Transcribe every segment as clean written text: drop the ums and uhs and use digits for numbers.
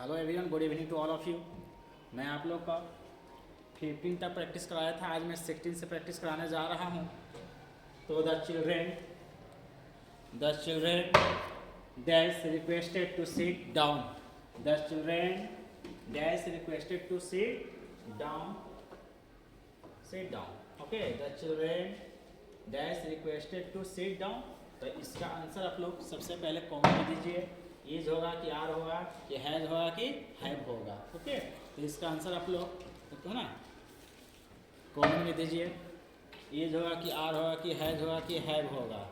Hello everyone, good evening to all of you. मैं आप लोग का 15 तक प्रैक्टिस कराया था, आज मैं 16 से प्रैक्टिस कराने जा रहा हूँ। तो the children dash requested to sit down. The children dash requested to sit down. Okay, the children dash requested to sit down. तो इसका आंसर आप लोग सबसे पहले कॉमन में दीजिए। इज होगा कि आर होगा कि हैज होगा कि हैव होगा। ओके, तो इसका आंसर आप लोग है ना कॉमन में दीजिए। इज होगा कि आर होगा कि हैज होगा कि हैव होगा।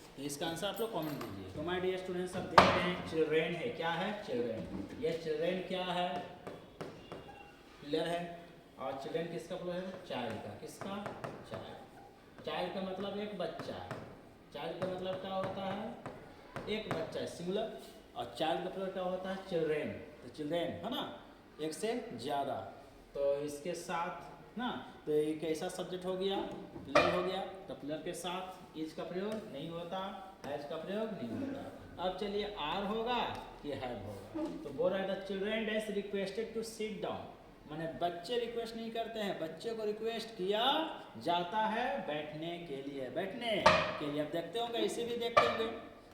तो इसका आंसर आप लोग कॉमन दीजिए। तो माय डियर स्टूडेंट्स, अब देखते हैं चिल्ड्रेन है, क्या है चिल्ड्रेन। ये चिल्ड्रेन क्या है, क्लियर है। और चिल्ड्रेन किसका प्लूरल है, चाइल्ड का। किसका, चाइल्ड। चाइल्ड का मतलब एक बच्चा। चाइल्ड का मतलब क्या होता है, एक बच्चा सिंगुलर। और चाइल्ड का प्लूरल क्या होता है, चिल्ड्रेन। तो चिल्ड्रेन है ना, एक से ज़्यादा। तो इसके साथ ना, तो ये कैसा सब्जेक्ट हो गया, प्लूरल हो गया। तो प्लूरल के साथ इज का प्रयोग नहीं होता, हैज का प्रयोग नहीं होता। अब चलिए आर होगा कि हैव होगा। तो बोल रहा है the children dash requested to sit down, माने बच्चे रिक्वेस्ट नहीं करते हैं, बच्चे को रिक्वेस्ट किया जाता है बैठने के लिए। बैठने के लिए अब देखते होंगे, इसे भी देखते होंगे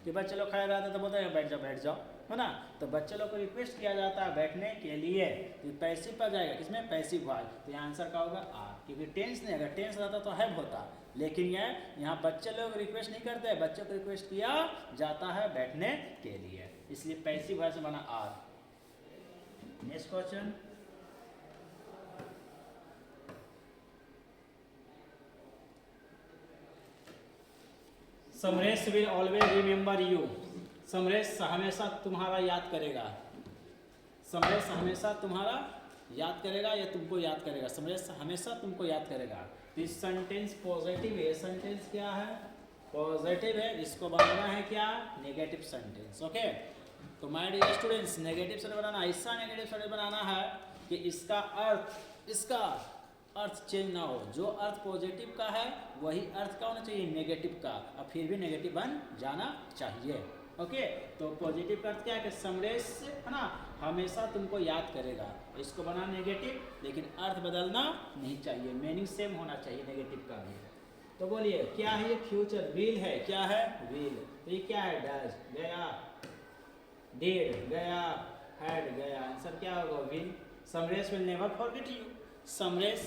कि बच्चे लोग खाया रहते तो बोलते हैं बैठ जाओ, है ना। तो बच्चे लोग को रिक्वेस्ट किया जाता है बैठने के लिए। तो पैसिव पर जाएगा, किसमें, पैसिव वॉइस। तो यहाँ आंसर क्या होगा, आर। क्योंकि टेंस नहीं, अगर टेंस रहता तो हैव होता। लेकिन यहाँ बच्चे लोग रिक्वेस्ट नहीं करते हैं, बच्चे को रिक्वेस्ट किया जाता है बैठने के लिए, इसलिए पैसिव वॉइस बना आर। Next question, Samaresh will always remember you. Samaresh हमेशा तुम्हारा याद करेगा। समरेश हमेशा तुम्हारा याद करेगा या तुमको याद करेगा। समरेश हमेशा तुमको याद करेगा। तो इस सेंटेंस पॉजिटिव है, सेंटेंस क्या है, पॉजिटिव है। इसको बनाना है क्या, नेगेटिव सेंटेंस। ओके, तो my dear students, negative sentence बनाना, ऐसा नेगेटिव सेंटेंस बनाना है कि इसका अर्थ चेंज ना हो। जो अर्थ पॉजिटिव का है वही अर्थ का होना चाहिए नेगेटिव का, और फिर भी नेगेटिव बन जाना चाहिए। ओके, तो पॉजिटिव का अर्थ क्या है कि समरेश है ना हमेशा तुमको याद करेगा। इसको बना नेगेटिव, लेकिन अर्थ बदलना नहीं चाहिए, मीनिंग सेम होना चाहिए नेगेटिव का भी। तो बोलिए क्या है ये, फ्यूचर। विल है, क्या है, विल। तो ये क्या है, डज, गया, डिड, गया, हैड, गया। आंसर क्या होगा, will. Samaresh will never forget you. Samaresh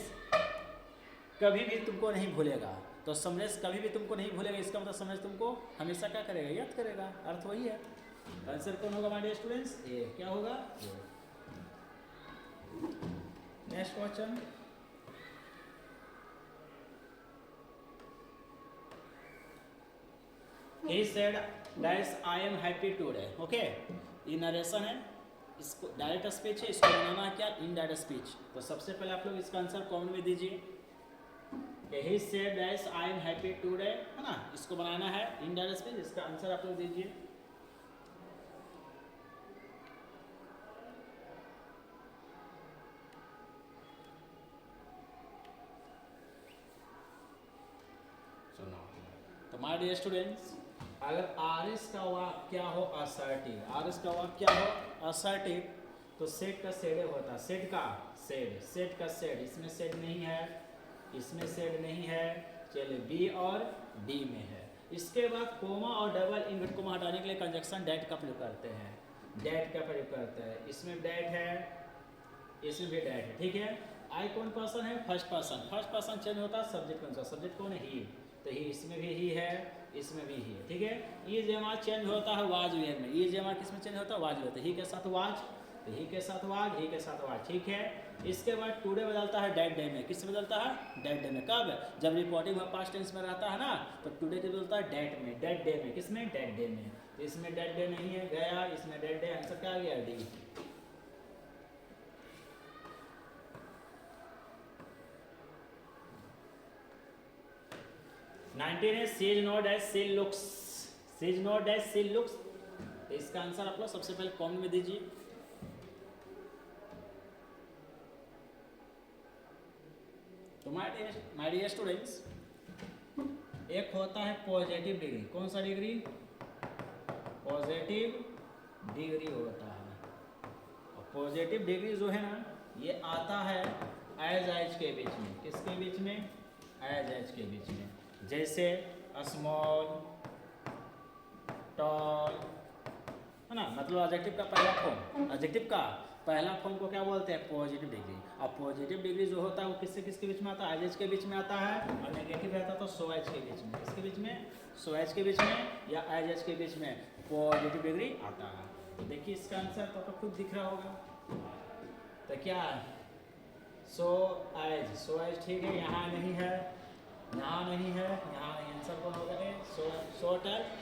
कभी भी तुमको नहीं भूलेगा। तो समरेश कभी भी तुमको नहीं भूलेगा, इसका मतलब समरेश तुमको हमेशा क्या करेगा, याद करेगा। अर्थ वही है। आंसर कौन होगा माय डियर स्टूडेंट्स, ए। क्या होगा, A. Next question, he said that I am happy today। Okay, ये नरेशन है, इसको डायरेक्ट स्पीच है, इसको बनाना है क्या, इनडायरेक्ट स्पीच। तो सबसे पहले आप लोग इसका आंसर कॉमेंट में दीजिए। He said that I am happy today, है ना, इसको बनाना है इनडायरेक्ट स्पीच। इसका आंसर आप लोग दीजिए। तो माय डियर स्टूडेंट्स, अगर आरएस का वाक्य क्या हो, असर्टिव। आरएस का वाक्य क्या हो, असर्टिव। तो सेट का सेड होता है, सेट का सेड, सेट का सेड। इसमें सेड नहीं है, इसमें सेड नहीं है। चलिए बी और डी में है। इसके बाद कोमा और डबल इन्वर्ट कोमा हटाने के लिए कंजक्शन डेट का प्रयोग करते हैं। डेट का प्रयोग करते हैं, इसमें डेट है, इसमें भी डेट है। ठीक है, आई कौन पर्सन है, first person. First person change होता है सब्जेक्ट के अनुसार। सब्जेक्ट कौन है, ही। तो ही, इसमें भी ही है, इसमें भी ही है। ठीक है, ये जेमा चेंज होता है वाज वेयर में। ये जेमा किसमें चेंज होता है, वाज वेयर। ही के साथ वाज, तो ही के साथ वाज, ही के साथ वाज। ठीक है, इसके बाद टुडे बदलता है डेड डे में। किस बदलता है, डेड डे में। कब, जब रिपोर्टिंग पास्ट टेंस में रहता है ना, तो टुडे के बदलता है डेड में, डेड डे में। किसमें, डेड डे में। तो इसमें डेड डे नहीं है, गया, इसमें डेड डे। आंसर क्या आ गया, डी। 19 है, she is not as she looks. She is not as she looks. तो इसका आंसर आप लोग सबसे पहले कॉमेंट में दीजिए। तो माय डियर स्टूडेंट्स, एक होता है पॉजिटिव डिग्री। कौन सा डिग्री? पॉजिटिव डिग्री होता है। और पॉजिटिव डिग्री जो है ना, ये आता है एज के बीच में। किसके बीच में? एज के बीच में। जैसे स्मॉल, टॉल, है ना, मतलब एडजेक्टिव का पहला फॉर्म, एडजेक्टिव का पहला फॉर्म को क्या बोलते हैं? Positive degree. अब पॉजिटिव डिग्री जो होता है वो किससे किसके बीच में आता है? एज के बीच में आता है। और नेगेटिव रहता है तो सो एज के बीच में। किसके बीच में? सो एज के बीच में या एज के बीच में पॉजिटिव डिग्री आता है। तो देखिए इसका आंसर तो आपको खुद दिख रहा होगा। तो क्या है? So as. सो एज ठीक है, यहाँ नहीं है, यहाँ नहीं है, यहाँ नहीं। आंसर कौन होगा?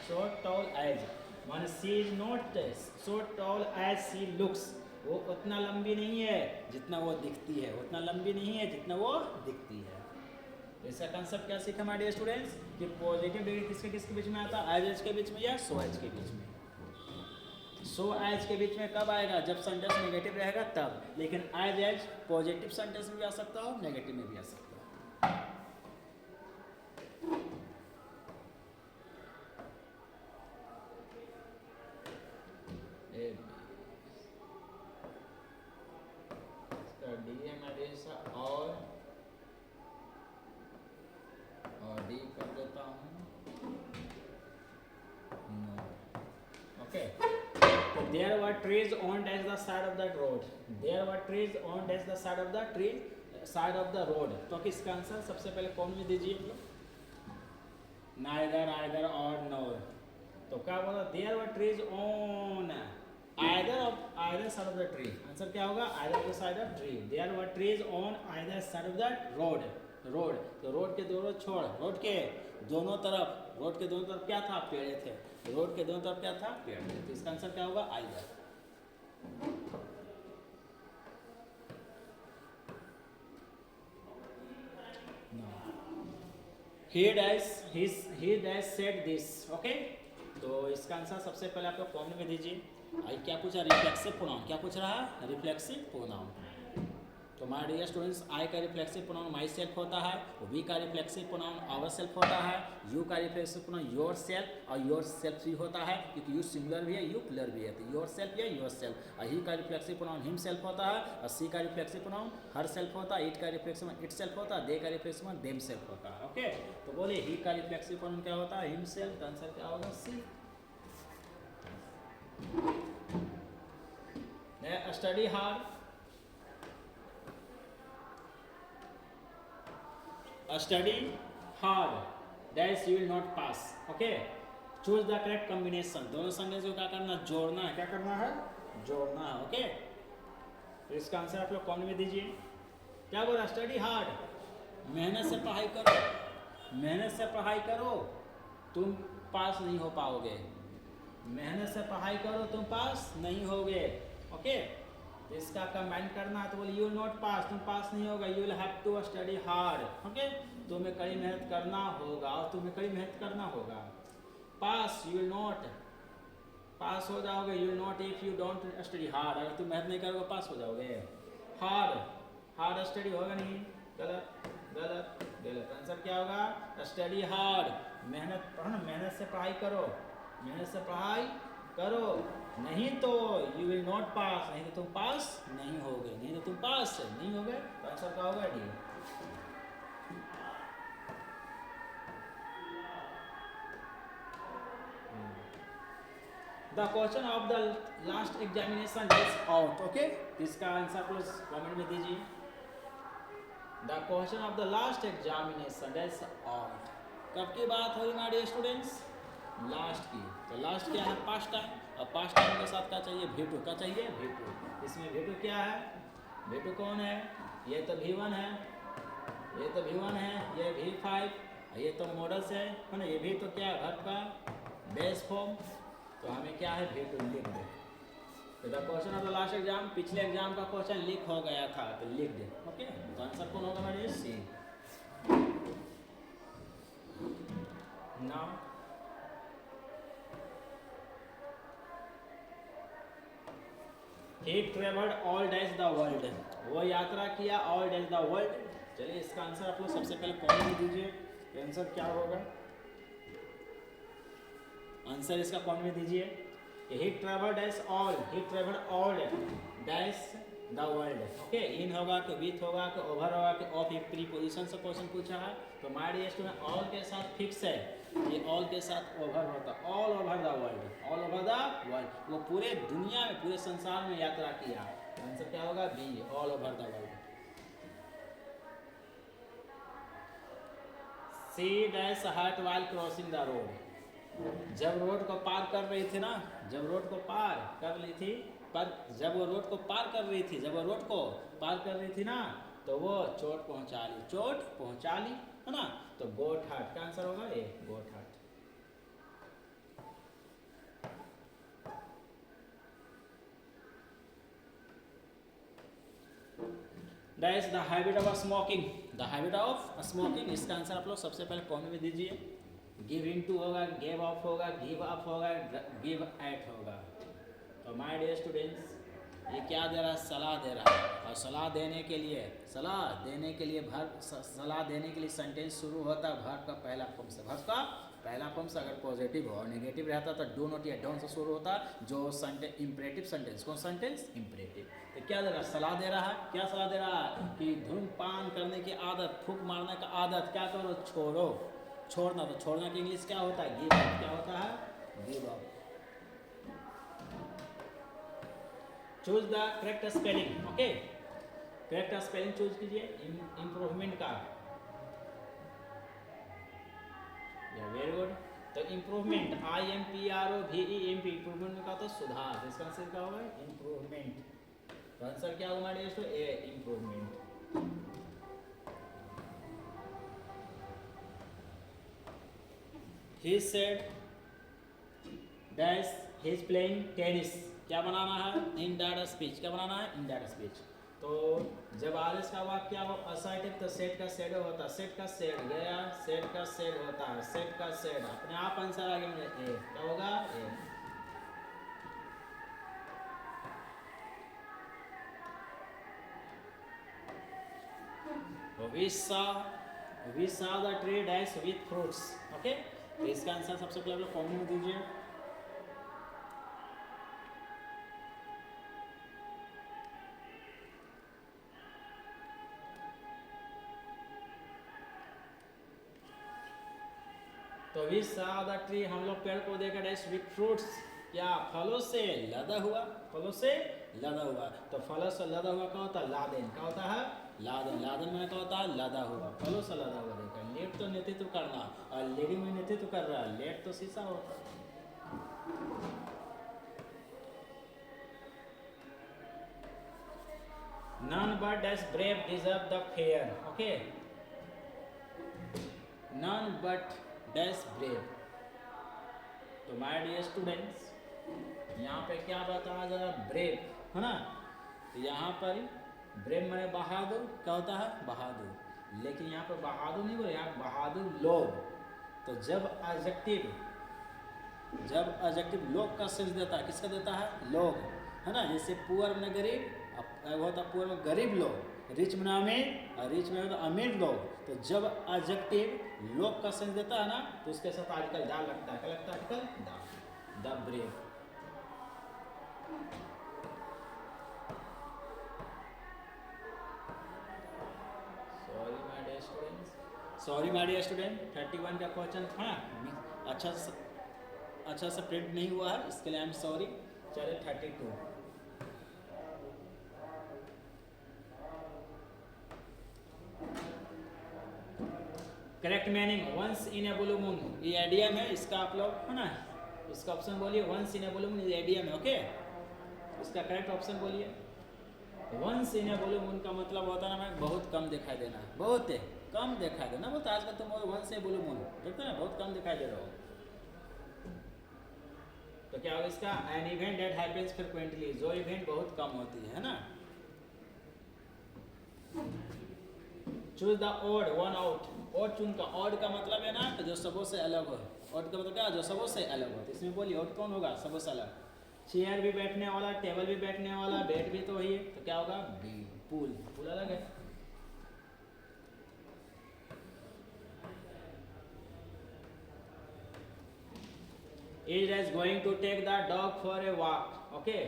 So tall as. मान she is not so tall as she looks. वो उतना लंबी नहीं है जितना वो दिखती है, उतना लंबी नहीं है जितना वो दिखती है। तो इसका कंसेप्ट क्या सीखा हमारे स्टूडेंट्स कि पॉजिटिव डिग्री किसके किसके बीच में आता है? एज के बीच में या सो एज के बीच में। सो एज के बीच में कब आएगा? जब सेंटेंस नेगेटिव रहेगा तब। लेकिन एज पॉजिटिव सेंटेंस में भी आ सकता हो, नेगेटिव में भी आ सकता हो। डी हमारे और डी कर देता हूँ। ओके, तो there were trees on dash the side of the road. There were trees on dash the side of the tree, side of the road. तो किसका आंसर सबसे पहले कौन में दीजिए? नाइदर, आइदर और नोर। तो क्या बोला? There were trees on either side of the tree। Answer क्या होगा? either the side of tree। there were trees on either side of the road। Road, तो रोड के दोनों छोड़, रोड के दोनों तरफ क्या था? पेड़ थे। रोड के दोनों तरफ क्या था? पेड़ थे। तो इसका आंसर क्या होगा? either। he dash said this। Okay, तो इसका आंसर सबसे पहले आप लोग कॉमन में दीजिए। आई क्या पूछा? Reflexive pronoun. क्या पूछ रहा है? Reflexive pronoun. तो माय डियर स्टूडेंट्स, आई का रिफ्लेक्सिव प्रोनाउन माई सेल्फ होता है, वी का रिफ्लेक्सिव प्रोनाउन आवर सेल्फ होता है, यू का रिफ्लेक्सिव प्रोनाउन योर सेल्फ और योर सेल्फ भी होता है, क्योंकि यू सिंगुलर भी है, यू प्लूरल भी है। तो योर सेल्फ या योर सेल्फ। और ही का रिफ्लेक्सिव प्रोनाउन हिम सेल्फ होता है, और सी का रिफ्लेक्सिव प्रोनाउन हर सेल्फ होता है, इट का रिफ्लेक्सिव इट सेल्फ होता है, दे का रिफ्लेक्सिव देम सेल्फ होता है। ओके, तो बोले ही का रिफ्लेक्सिव प्रोनाउन क्या होता है? Him self. आंसर क्या होगा? C. Study hard. Study hard, that you will not pass। Okay, choose the correct combination। दोनों सेंटेंस को क्या करना? जोड़ना है। क्या करना है? जोड़ना है। ओके, तो इसका आंसर आप लोग कॉमेंट में दीजिए। क्या बोला? स्टडी हार्ड, मेहनत से पढ़ाई करो। मेहनत से पढ़ाई करो, तुम पास नहीं हो पाओगे। मेहनत से पढ़ाई करो, तुम पास नहीं होगे। ओके, तो इसका कंबाइन करना है तो बोले यू विल नॉट पास, तुम पास नहीं होगा। You will have to study hard. Okay, तुम्हें कड़ी मेहनत करना होगा, और तुम्हें कड़ी मेहनत करना होगा। पास, यू विल नॉट, पास हो जाओगे। You will not if you don't study hard. अगर तुम मेहनत नहीं करोगे पास हो जाओगे। हार्ड स्टडी होगा नहीं। गलत गलत गलत। आंसर क्या होगा? स्टडी हार्ड, मेहनत पढ़ो, मेहनत से पढ़ाई करो, मेहनत से पढ़ाई करो, नहीं तो यू विल नॉट पास, नहीं तो तुम पास नहीं होगे, नहीं तो तुम पास नहीं होगे। तो आंसर क्या होगा? D. The question of the last examination is out. Okay, इसका आंसर प्लीज कमेंट में दीजिए। The question of the last examination is out. कब की बात हो रही माय डियर स्टूडेंट्स? लास्ट की। तो लास्ट क्या है? Past time. और पास्ट टाइम के साथ क्या चाहिए? V2। क्या चाहिए? V2। इसमें V2 क्या है? V2 कौन है? ये तो V1 है, ये तो V1 है, ये V5, ये तो मॉडल्स है ना। ये भी तो क्या है? घर का बेस फॉर्म। तो हमें क्या है? V2 लिख दे। तो the question of the last exam, पिछले एग्जाम का क्वेश्चन लीक हो गया था, तो लिख दे। ओके, तो आंसर कौन होगा मेरे? C. Now he traveled all days the world। वो यात्रा किया ऑल डैश द वर्ल्ड। चलिए इसका आंसर आप लोग सबसे पहले कॉमन में दीजिए। आंसर क्या होगा? आंसर इसका कॉमन में दीजिए। He travelled dash all, he travelled all dash the world. Okay, in होगा कि विथ होगा कि ओवर होगा कि ऑफ, एक प्रीपोजिशन से क्वेश्चन पूछा है। तो माय डियर स्टूडेंट ऑल के साथ फिक्स है, ये ऑल के साथ ओवर होता, all over the world, all over the world. वो पूरे दुनिया में, पूरे संसार में यात्रा किया। आंसर क्या होगा? B, all over the world. C dash hurt while crossing the road. जब रोड को पार कर रही थी ना, जब रोड को पार कर ली थी, पर जब वो रोड को पार कर रही थी, जब वो रोड को पार कर रही थी ना, तो वो चोट पहुंचा ली, चोट पहुंचा ली, है ना। तो गोट हार्ट का आंसर होगा A, goat heart. That is the habit of smoking, the habit of smoking. इसका आंसर आप लोग सबसे पहले कॉमन में दीजिए। गिव इन टू होगा, गिव ऑफ होगा, गिव अप होगा, गिव एट होगा। तो माय डियर स्टूडेंट्स ये क्या दे रहा है? सलाह दे रहा है। और सलाह देने के लिए, सलाह देने के लिए वर्ब, सलाह देने के लिए सेंटेंस शुरू होता है वर्ब का पहला फॉर्म से। वर्ब का पहला फॉर्म से अगर पॉजिटिव हो और नेगेटिव रहता तो डू नॉट या डोंट से शुरू होता। जो सेंटेंस इंपरेटिव सेंटेंस, कौन सेंटेंस? इंपरेटिव। तो क्या दे रहा है? सलाह दे रहा है। क्या सलाह दे रहा है? कि धूम्रपान करने की आदत, फूंक मारने का आदत क्या करो? छोड़ो। छोड़ना, तो छोड़ना की इंग्लिश क्या होता है? Give up. क्या होता है? Give up. Choose the correct spelling. Okay, correct spelling choose कीजिए इंप्रूवमेंट का। Very good. तो इंप्रूवमेंट, IMPROVEMP, इंप्रूवमेंट का तो सुधार। इसका आंसर क्या होगा? इंप्रूवमेंट। तो आंसर क्या होगा हमारे दोस्तों? ए, improvement. He said dash he is playing tennis। क्या बनाना है? Indirect speech. क्या बनाना है? Indirect speech. तो जब आरएस का वाक्य क्या हो? असर्टिव, तो सेट का सेड होता है। सेट का सेड गया, सेट का सेड होता है, सेट का सेड। अपने आप आंसर आ गया मुझे ए। क्या होगा? ए। We saw the tree dash with fruits। Okay, तो इसका आंसर सबसे पहले कॉमन में दीजिए। तो वी सा द ट्री, हम लोग पेड़ पौधे का डैश विथ फ्रूट्स, क्या? फलों से लदा हुआ, फलों से लदा हुआ। तो फलों से लदा हुआ क्या होता है? लादेन। क्या होता है? लादेन। लादेन में क्या होता है? लदा हुआ, फलों से लदा हुआ। देखा, लेट तो नेतृत्व करना और लेडी में नेतृत्व कर रहा है, लेट तो शीशा होता है। None but dash brave deserve the fair। Okay, none but dash brave। तो माय डियर स्टूडेंट्स यहाँ पे क्या बताया जा रहा है? ब्रेव, है ना। तो यहाँ पर ब्रेव माने बहादुर। क्या होता है? बहादुर। लेकिन यहाँ पर बहादुर नहीं बोले, यहाँ बहादुर लोग। तो जब एडजेक्टिव लोग का सेंस देता है, किसका देता है? लोग, है ना। जैसे पुअर में गरीब, होता पुअर में गरीब लोग, रिच में अमीर, और रिच में होता अमीर लोग। तो जब एडजेक्टिव लोग का सेंस देता है ना, तो उसके साथ आर्टिकल दा लगता है। क्या लगता है? Article the. The brave. Sorry my dear student 31 का क्वेश्चन था, अच्छा सा प्रिंट नहीं हुआ है, इसके लिए आई एम सॉरी। चलिए 32। Correct meaning once in a blue moon, ये एडियम है, इसका आप लोग, है ना, इसका ऑप्शन बोलिए। Once in a blue moon ये एडियम है। ओके, इसका करेक्ट ऑप्शन बोलिए। Once in a blue moon का मतलब होता है ना, बहुत कम दिखाई देना, बहुत कम दिखाई देना। बहुत आजकल तुम वंस ए ब्लू मून देखते ना, बहुत कम दिखाई दे रहा हो। तो क्या होगा इसका? An event that happens frequently, जो इवेंट बहुत कम होती है ना। Choose the odd one out, odd चुन का। ऑड का मतलब है ना जो सबों से अलग हो। ऑड का मतलब क्या? जो सबों से अलग हो। तो इसमें बोलिए ऑड कौन होगा सबों से अलग? चेयर भी बैठने वाला, टेबल भी बैठने वाला, बेड भी तो ही है, तो क्या होगा बी। पूल, पूल अलग है। Is dash going to take the dog for a walk. Okay,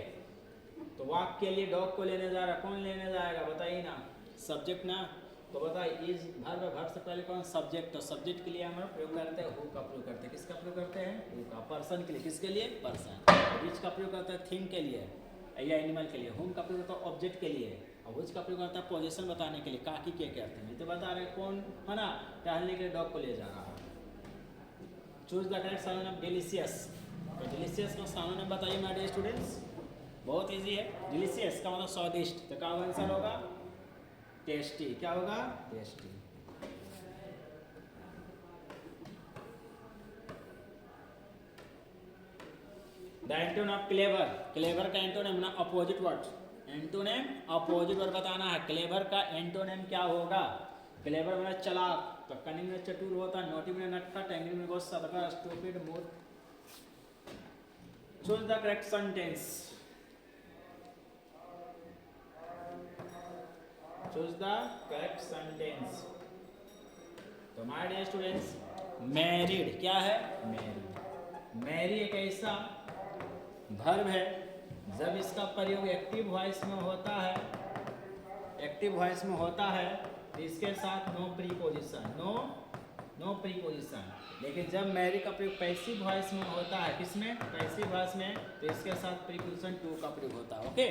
तो वॉक के लिए डॉग को लेने जा रहा, कौन लेने जाएगा बताइए ना, सब्जेक्ट ना। तो बताइए इज वर्ब से पहले कौन सब्जेक्ट, तो सब्जेक्ट के लिए हम प्रयोग करते हैं हु का प्रयोग करते हैं, किसका प्रयोग करते हैं हु का। पर्सन के लिए, किसके लिए पर्सन। विच का प्रयोग करते हैं थिंग के लिए या एनिमल के लिए। हुम का प्रयोग करता है ऑब्जेक्ट के लिए, और विच का प्रयोग करता है पोजीशन बताने के लिए, काकी के कहते हैं। तो बता रहे कौन है ना, टहलने के लिए डॉग को ले जा रहा है। Choose the correct synonym delicious. तो डिलीशियस का सिनोनिम बताइए माय डियर स्टूडेंट्स, बहुत इजी है। डिलीशियस का मतलब स्वादिष्ट, तो क्या आंसर होगा टेस्टी। क्या होगा tasty. The antonym of clever, clever का एंटोनिम ना opposite word, antonym opposite word बताना है। क्लेवर का एंटोनिम क्या होगा, क्लेवर मतलब चालाक, तो कनिंग में चतुर होता है, नोटी में नटखट, एंग्री में गुस्सा, तो स्टूपिड मूर्ख। Choose the correct sentence. Choose the correct sentence. तो माय डियर स्टूडेंट्स, मैरिड क्या है मैरिड। मैरी एक ऐसा वर्ब है जब इसका प्रयोग एक्टिव वॉइस में होता है, एक्टिव वॉइस में होता है तो इसके साथ नो प्रीपोजिशन, नो प्रीपोजिशन। लेकिन जब मैरी का प्रयोग पैसिव वॉइस में होता है, किसमें पैसिव वॉइस में, तो इसके साथ प्रीपोजिशन टू का प्रयोग होता है। ओके,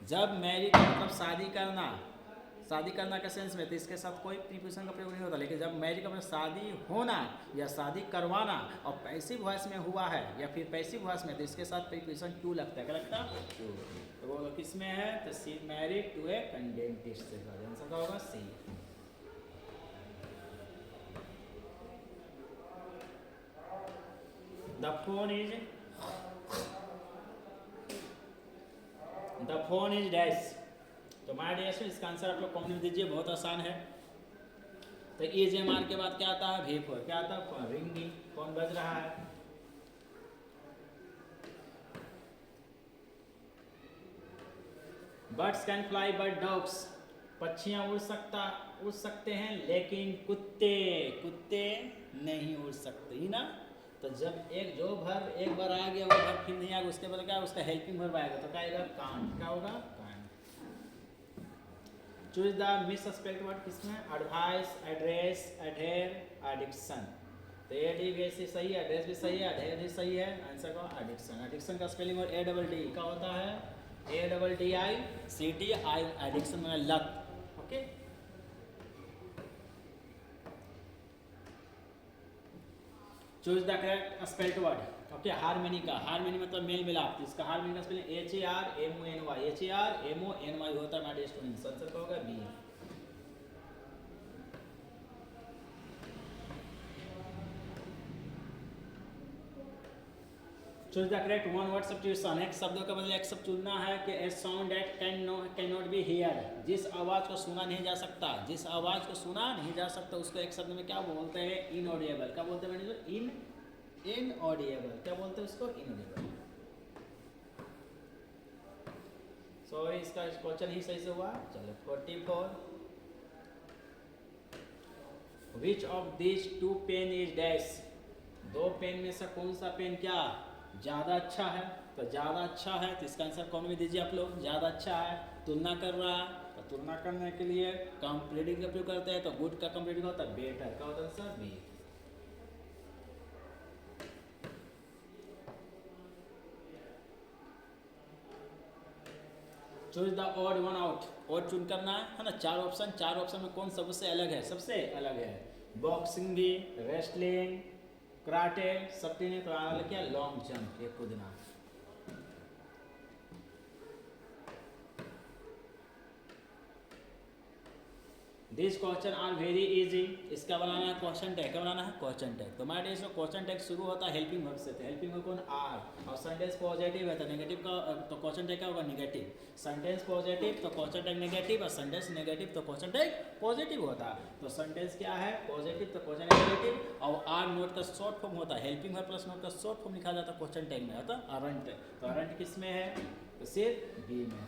जब मैरी का मतलब शादी करना, शादी करना के सेंस में, तो इसके साथ कोई प्रीपोजिशन का प्रयोग नहीं होता। लेकिन जब मैरिज का मतलब शादी होना या शादी करवाना और पैसिव वॉइस में हुआ है या फिर पैसिव वॉइस में, तो इसके साथ प्रीपोजिशन टू लगता है। क्या लगता है टू। तो वो किस में है, तो सी मैरिड टू ए कंडेंटिस्ट से आंसर का होगा C. The phone is dash. तो माय डियर इसका आंसर आप लोग कॉमन में दीजिए, बहुत आसान है। तो EJMR के बाद क्या आता है V4, क्या आता है रिंगिंग, कौन बज रहा है। Birds can fly but dogs, पक्षियां उड़ सकते हैं लेकिन कुत्ते नहीं उड़ सकते ही ना। तो जब एक बार आ गया वो वर्ब फिर नहीं आएगा, उसके बाद क्या उसका हेल्पिंग वर्ब आएगा, तो क्या आएगा कांट। क्या होगा choose the miss suspect word किसमें, एडवाइस, एड्रेस, एडेयर, एडिक्शन। तो एडी सही है, एड्रेस भी सही है, एडेयर भी सही है, आंसर का एडिक्शन। एडिक्शन का स्पेलिंग और ADD क्या होता है, ADDICT, एडिक्शन में लत। Okay, choose the correct spelled word. Okay, harmony का, हारमोनी मतलब मेल मिलाप, इसका हारमोनी का स्पेलिंग HARMONY, HARMONY होता है हमारे स्टूडेंट्स। आंसर का होगा B. Choose the correct one word substitution. एक शब्दों का बदले एक शब्द चुनना है कि a sound that can not be hear, जिस आवाज को सुना नहीं जा सकता, जिस आवाज को सुना नहीं जा सकता उसको एक शब्द में क्या बोलते हैं, इनऑडिएबल। क्या बोलते हैं मैंने, इनऑडिएबल। क्या बोलते हैं उसको, इनऑडिएबल। सॉरी इसका क्वेश्चन ही सही से हुआ। चलो 44, which of this two pen is dash. दो पेन में से कौन सा पेन क्या ज़्यादा अच्छा है, तो ज़्यादा अच्छा है, तो इसका आंसर कौन में दीजिए आप लोग, ज़्यादा अच्छा है। तुलना कर रहा है, तो तुलना करने के लिए कंपेरेटिव का प्रयोग करते हैं, तो गुड का कंपेरेटिव होता है बेटर। क्या होता है answer B. Choose the odd one out, odd चुन करना है ना। चार ऑप्शन में कौन सबसे अलग है, सबसे अलग है बॉक्सिंग भी, रेसलिंग, कराटे, सबके ने। तो आगे क्या लॉन्ग जंप, ये कूदना। This question are very easy. इसका बनाना है क्वेश्चन टैग। क्या बनाना है? Question tag. तो हमारे इसमें क्वेश्चन टैग शुरू होता है हेल्पिंग वर्ब से। तो हेल्पिंग वर्ब कौन? आर। और सेंटेंस पॉजिटिव है तो नेगेटिव का तो क्वेश्चन टैग क्या होगा? नेगेटिव। सेंटेंस पॉजिटिव तो क्वेश्चन टैग नेगेटिव, और सेंटेंस नेगेटिव तो क्वेश्चन टैग पॉजिटिव होता है। तो सेंटेंस क्या है? पॉजिटिव तो क्वेश्चन नेगेटिव। और आर नोट का शॉर्ट फॉर्म होता है। हेल्पिंग वर्ब प्लस नोट का शॉर्ट फॉर्म लिखा जाता है क्वेश्चन टैग में, होता है अरंट। तो अरंट किस में है? तो सिर्फ बी में।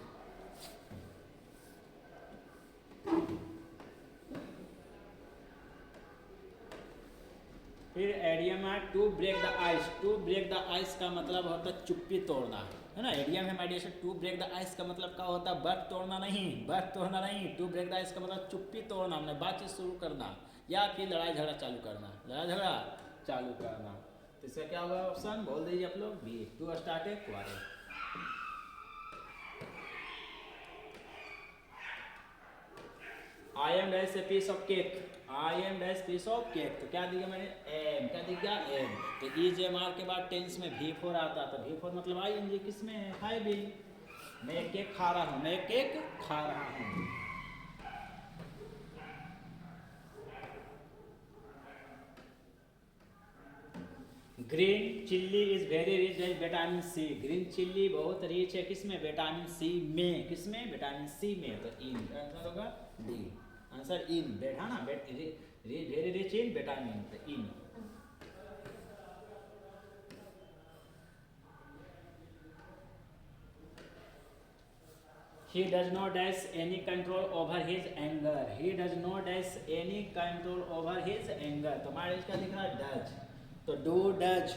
फिर एडियम है to break the ice. To break the ice का मतलब होता है चुप्पी तोड़ना, है ना। एडियम है mediation. To break the ice का मतलब क्या होता है? बर्फ तोड़ना नहीं, बर्फ तोड़ना नहीं। टू ब्रेक द आइस का मतलब चुप्पी तोड़ना, हमने बातचीत शुरू करना या फिर लड़ाई झगड़ा चालू करना, लड़ाई झगड़ा चालू करना। तो इसका क्या होगा ऑप्शन? बोल दीजिए आप लोग। B, to start a quarrel. I am dash a piece of cake. I am dash piece of cake. तो क्या दिया मैंने? एम। क्या दिया? एम। तो इज एम आर के बाद टेंस में भी फोर आता। तो भी फोर मतलब आई एन जी किस में है? है भी। मैं एक केक खा रहा हूँ, मैं एक केक खा रहा हूँ। Green chilli is very rich in vitamin C. Green chilli बहुत रिच है किसमें? विटामिन सी में। किसमें? विटामिन सी में। तो इन आंसर होगा डी। Answer in. बैठा ना, वेरी रिच इन विटामिन। तो इन। He does not has any control over his anger. He does not has any control over his anger. तो हमारे इसका दिख रहा है does। तो do does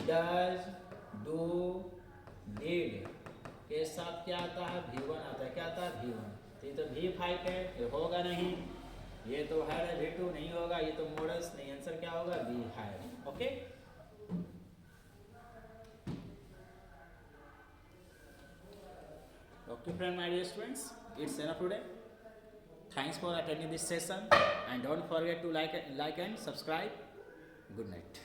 does do did के साथ क्या आता है? V1 आता है। क्या आता है? V1। तो ये तो V5 है, ये होगा नहीं। ये तो है V2 नहीं होगा। ये तो मॉडल्स नहीं। आंसर क्या होगा? V5। Okay. Okay friend, my dear students, it's enough today. Thanks for attending this session, and don't forget to like and subscribe. Good night.